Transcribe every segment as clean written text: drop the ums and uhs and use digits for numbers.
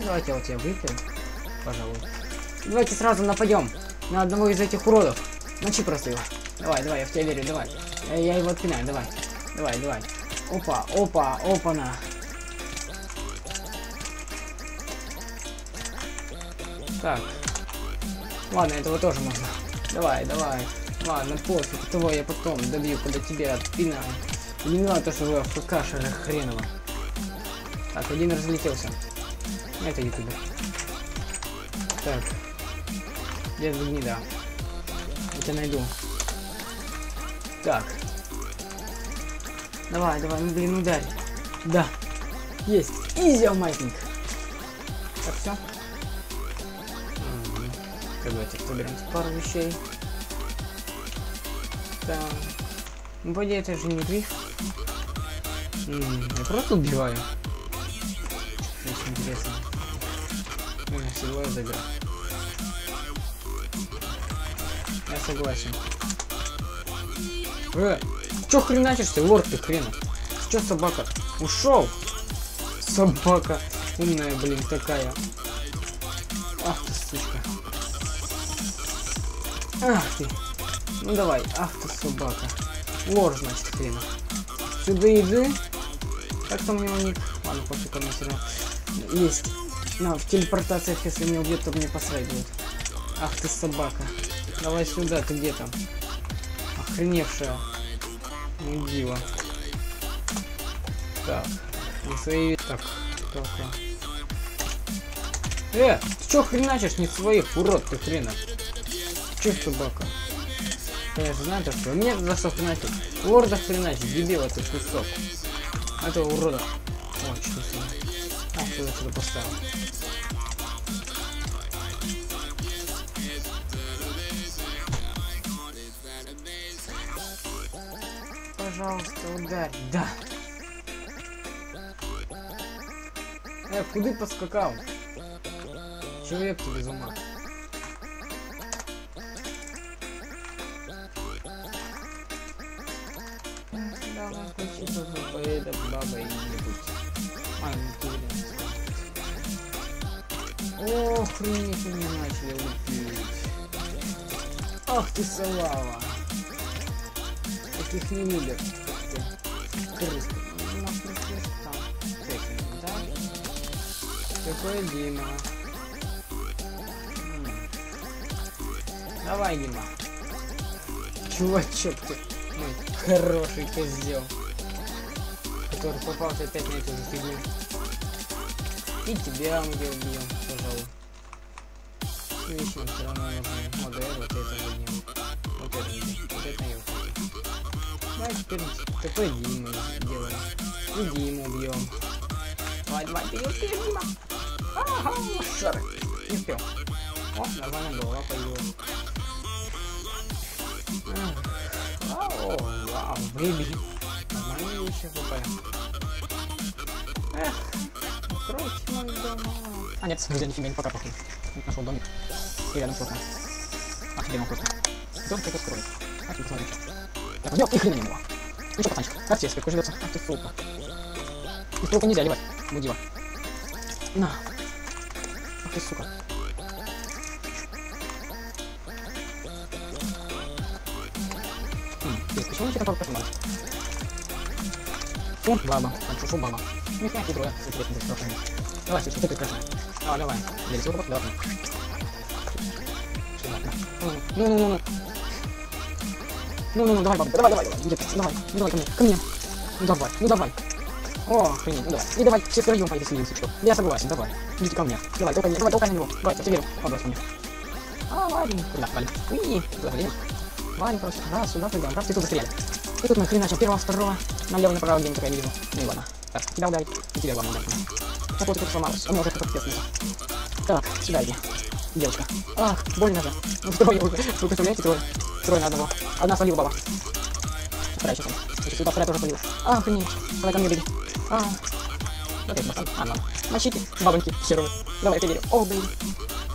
Давайте я вот тебя выпью, пожалуй. Давайте сразу нападем на одного из этих уродов. Мочи просто его. Давай, давай, я в тебя верю, давай. Я его отпинаю, давай. Давай, давай. Опа, опа, опа-на. Так. Ладно, этого тоже можно. Давай, давай. Ладно, пофиг, того я потом добью, когда тебя отпинаю. Не надо то, что вы АФК-ша хреново. Так, один разлетелся. Это ютубер. Так. Где ты, гнида? Я тебя найду. Так. Давай, давай, ну блин, ударь. Да. Есть. Изи алмазник. Так, все. Давайте соберем пару вещей. Так. Ну, по идее, это же не гриф. Я просто убиваю. Очень интересно. Всего разыграл. Я согласен. Чё хреначишься, лорд ты хрена? Чё собака? Ушел? Собака умная, блин, такая. Ах ты, сучка. Ах ты. Ну давай, ах ты, собака. Лор, значит, хрена. Сюда иди. Как там у него ник? Ладно, пофиг, он все равно есть. На, в телепортациях, если меня убьет, то мне посрать будет. Ах ты, собака. Давай сюда, ты где там? Охреневшая. Мудила. Так. Не свои... Так. Только. Ты чё хреначишь не своих, урод ты хрена? Чё, собака? Я же знаю, что мне за что хреначить. Лорда хреначить, дебил этот кусок. Этого урода. О, что сюда. А, что я сюда поставил? Пожалуйста, ударь. Да. Куда ты поскакал? Человек ты без ума. Давай, включи это баба и не будь. Охренеть, меня начали лупить. Ах ты, салава. Таких не любят. Крыс. Там. Да? Какой Дима? Давай, Дима. Чувачок ты. Мой хороший козел. Который попался опять на эту же фигню. И тебя мы убьем, пожалуй. Вечно все равно нужны. Вот это возьмем. Вот это возьмем. Вот это я убью. Давай теперь такой Диму делаем. И Диму убьем. Давай, давай, вперед, Дима. Ага, шар. Не успел. О, нормально, голова появилась. Вау, вау, выби. Нормальные вещи попали. Эх, откройте мой дом. А нет, друзья, нифига не покапал. Нашел домик. И рядом просто. Офигенно просто. Дом только скроет. Ах, ты посмотри. Я сделал, ни хрена не было. Ну что, пацанчик, как тебе спирку живется? Ах ты, сука. И спирку нельзя ливать, мудила. На. Ах ты, сука. Почему тебе такой кошмар? Фу, баба. Фу, баба. Не знаю, героя. Интересно, здесь просто. Давай, сейчас ты прекрасно. Давай, давай. Для всего давай. Ну. Ну, давай, баба. Давай. Давай ко мне. Ну, давай. О, охренеть, ну давай. И давай, все втроем пойдем сидим, сучок. Я согласен, давай. Идите ко мне. Давай, толкай на него. Давай, я тебе верю. Образ ко мне. Валим. Куда, валим. Уи, туда валим. Валим, короче. Раз, сюда пойдем. Раз, ты тут застряли. И тут мы хреначим первого, второго. Налево, направо, где-нибудь такая видимо. Ну и ладно. Так, тебя ударить. И тебя главное ударить. Так вот, и тут сломалось. У меня уже кто-то песня. Так, сюда иди. Девочка. Ах, больно же. Ну, трое. Вы представляете, трое на одного. Одна свалила баба. Вторая сейчас. Сюда вторая тоже свалила. Охренеть. Давай ко мне беги. Опять бахан. Ладно. Мочите, бабоньки херовые. Давай, я тебе верю. О, блин.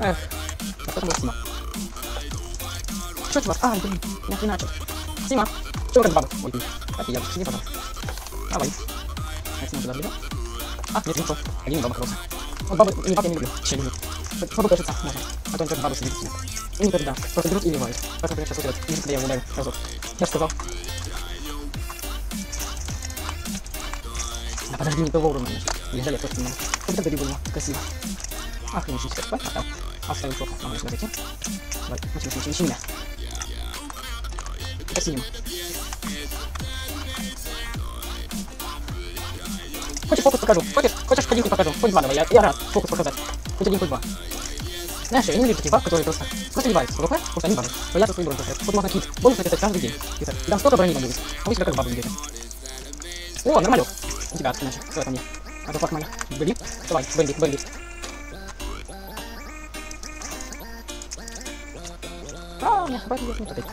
Эх. А кто там был Сима? Чё, чувак? Блин, я хреначил. Сима. Чё, как баба? Ой, блин. Офигел, сиди, пожалуйста. Давай. А Сима туда влезет? Нет, не ушел. Один баба крылся. Вот бабы, не баб я не люблю, вообще люблю. Бабы кажется, можно, а то они тоже бабы сидят. И никогда, просто берут и ливают. Как, например, сейчас вот этот, видите, когда я его ударю разок. Я же сказал. Да подожди, не того уровня, значит. Лежали просто немного. Вот это было красиво. Охренеть, сейчас, оставил. Оставил плохо, могу сюда зайти. Давай, ищи меня. Это синим. Хочешь фокус покажу? Хочешь хоть один хоть покажу? Хоть два давай, я рад фокус показать. Хоть один, хоть два. Знаешь, я не люблю таких баб, которые просто ливаются в ВП, потому что они бабы. Боятся свой бронь поставить. Вот можно какие-то бонусы написать каждый день. Писать. И там столько брони вам будет. А вы себя как бабы ведете. О, нормалек. У тебя иначе. Давай ко мне. А то факт моя. Бэли. Давай, Бэли. А, у меня хватит не потеть.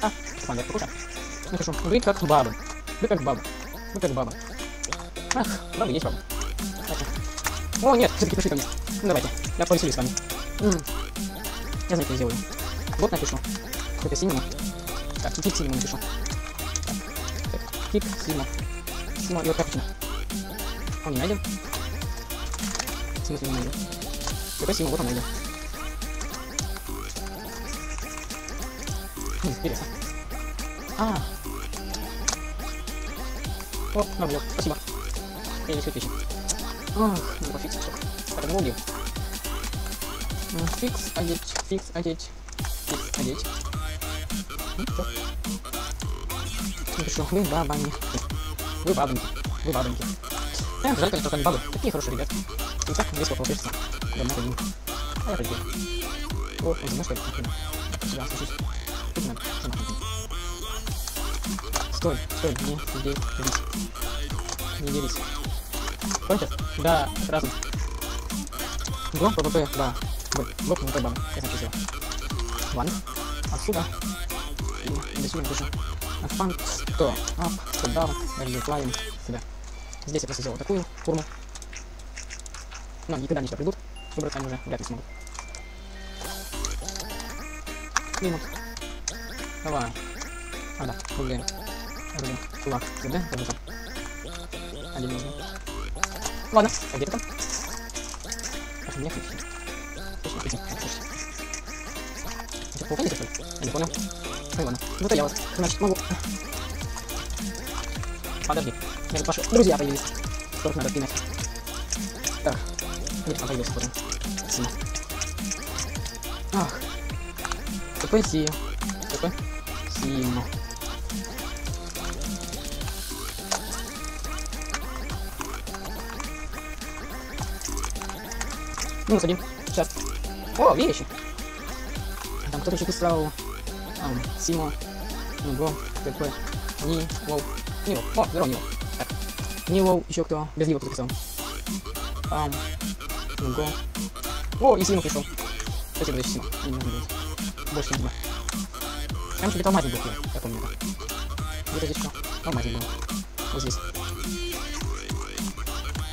А, ладно, я покушаю. Ну хорошо, вы как бабы. Вы как баба. Ах, бабы есть бабы. О, нет, все-таки пришли ко мне. Ну давайте, я повеселюсь с вами. Я знаю, что я сделаю. Вот напишу. Какой-то синему. Так, тип синему напишу. Так, тип синему. Синему и вот капучино. Он не найден. В смысле не найден? Какой синему, вот он найден. Интересно. О, нормально, спасибо. Я не все пищу. Ах, надо пофиксить только. Так, это убил. Фикс, одеть. Ну, что? Напишу, вы бабами. Вы бабоньки. Жаль, конечно, что они бабы. Такие хорошие ребята. И так весело получится. Я много один. А я пойду. О, он знаешь, что это? Да, слушай. Тут надо. Стой, не делись. Кончат? Да, сразу. Гром, ПВП, да. Вот, ПВП, бам. Я сам чистил. Ладно. Отсюда. И до сюда напишу. Фанк 100. Ап, 100 даун. Реплаем сюда. Здесь я просто сделал такую форму. Но никогда не сюда придут. Выбрать они уже вряд ли смогут. Минут. Давай. А, да, рублей. Чувак, да? Один нужен. Ладно, а где ты там? Аж меня кричит. Слушай, это паука не такой? Я не понял. Ну ладно. Ну то я вот, значит, могу. Подожди. Я тут пошел. Друзья появились. Сколько надо пинать. Так. Нет, он появился потом. Сильно. Ах. Такой сильно. Минус один. Сейчас. О, вещи. Там кто-то еще писал. Симо. Го. ТП. Ни. Воу. Ниво. О, здорово, Ниво. Так. Ниво. Еще кто? Без Ниво кто писал. Го. О, и Симо пришел. Спасибо за Симо. Не нужно делать. Больше не знаю. Там где-то алмазик был, я помню. Где-то здесь что? Алмазик был. Вот здесь.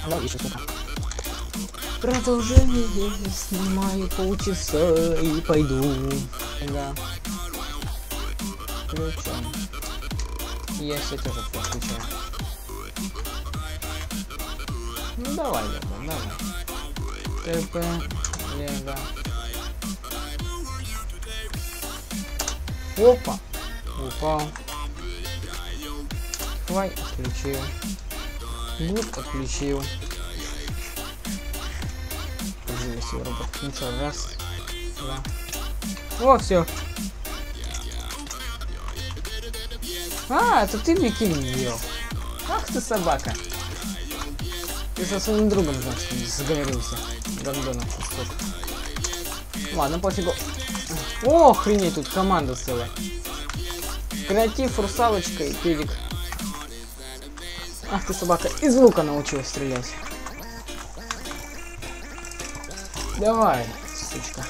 Да, еще сколько. Продолжение снимаю полчаса и пойду. Да. Включаем. Я все тоже включаю. Ну давай, давай. ТП, Лего. Опа. Упал. Хвай отключил. Лук отключил. Ничего, раз, два. О, все. А, это ты мне килл сделал. Ах ты собака. Ты со своим другом, значит, сговорился. Гандона. Ладно, пофигу. О, охренеть, тут команда целая. Креатив, русалочка и педик. Ах ты собака. Из лука научилась стрелять. Давай, сучка.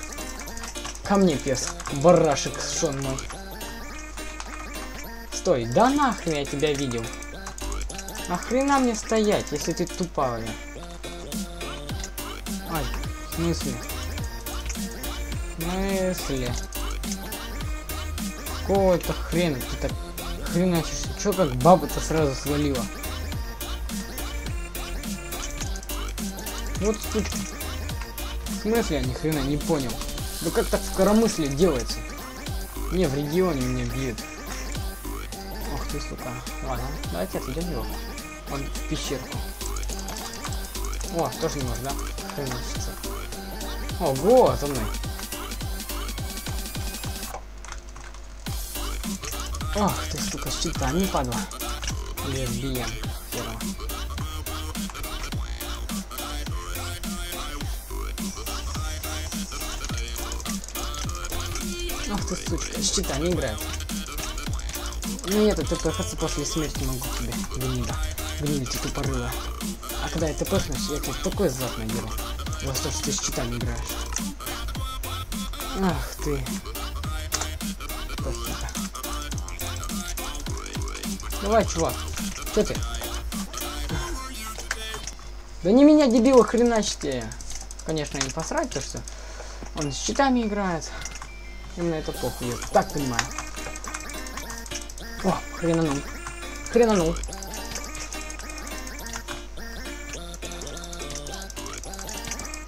Ко мне, пес. Барашек шон мой. Стой, да нахрен я тебя видел. Нахрена мне стоять, если ты тупая? Ай, в смысле? Какого-то хрена ты так хреначишь? Чё как баба-то сразу свалила? Вот тут... В смысле, я ни хрена не понял. Да как так в коромысле делается? Не, в регионе меня бьют. Ох ты, сука. Ладно, давайте отойдем его. Он в пещерку. О, тоже не может, да? Хреночится. Ого, за мной. Ох ты, сука, с щитами, падла. Лесбиян. Первого. Ах ты, сучка, щита не играет. Ну нет, ты ТПХаться после смерти могу тебе, гнида. Гнида, ты тупорыла. А когда я ТПХнусь, я тебе такой зад наберу. За то, что ты щита не играешь. Ах ты. Плохито. Давай, чувак. Чё ты? Да не меня, дебила, хреначьте. Конечно, не посрать, то что он с щитами играет. Именно это похуй, я так понимаю. О, хренанул. Хренанул.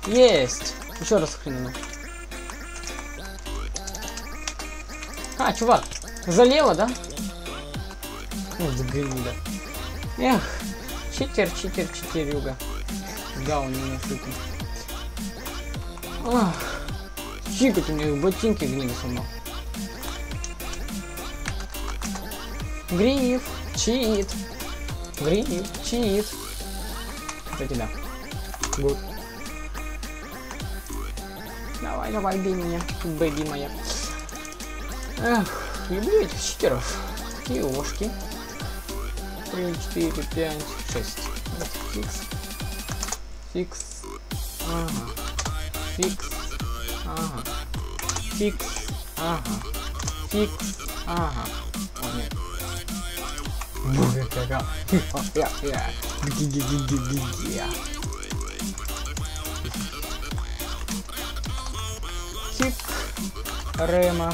Есть. Еще раз хренанул. А, чувак, залево, да? Ну, гнида. Эх, читерюга. Да, он не нашутил. Ах. Чикать у них ботинки гнида сама. Гриф, чит. Гриф, чит. Кстати, да. Гуд. Давай, бей меня, бэби моя. Эх, люблю этих читеров. Такие ложки. 3, 4, 5, 6. Фикс. Фикс. Ага. Фикс. Ага. Фикс. Ага. Фикс. Ага. О, нет. Буга-га-га. Я. Кик. Рема.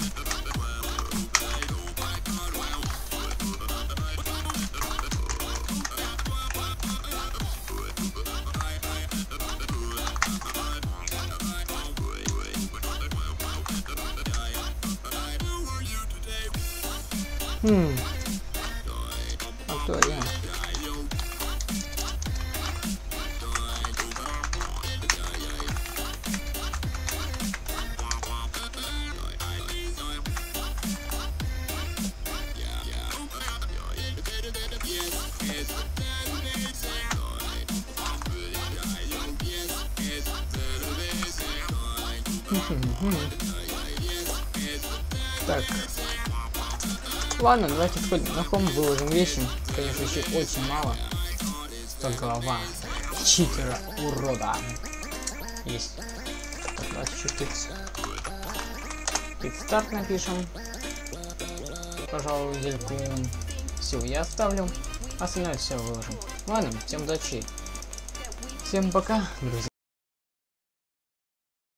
А кто я? Так. Ладно, давайте сходим на хом, выложим вещи. Конечно, еще очень мало. 100 голова читера, урода. Есть. Так, давайте чуть-чуть. Старт напишем. Пожалуй, дельку. Все, я оставлю. Остальное все выложим. Ладно, всем удачи. Всем пока, друзья.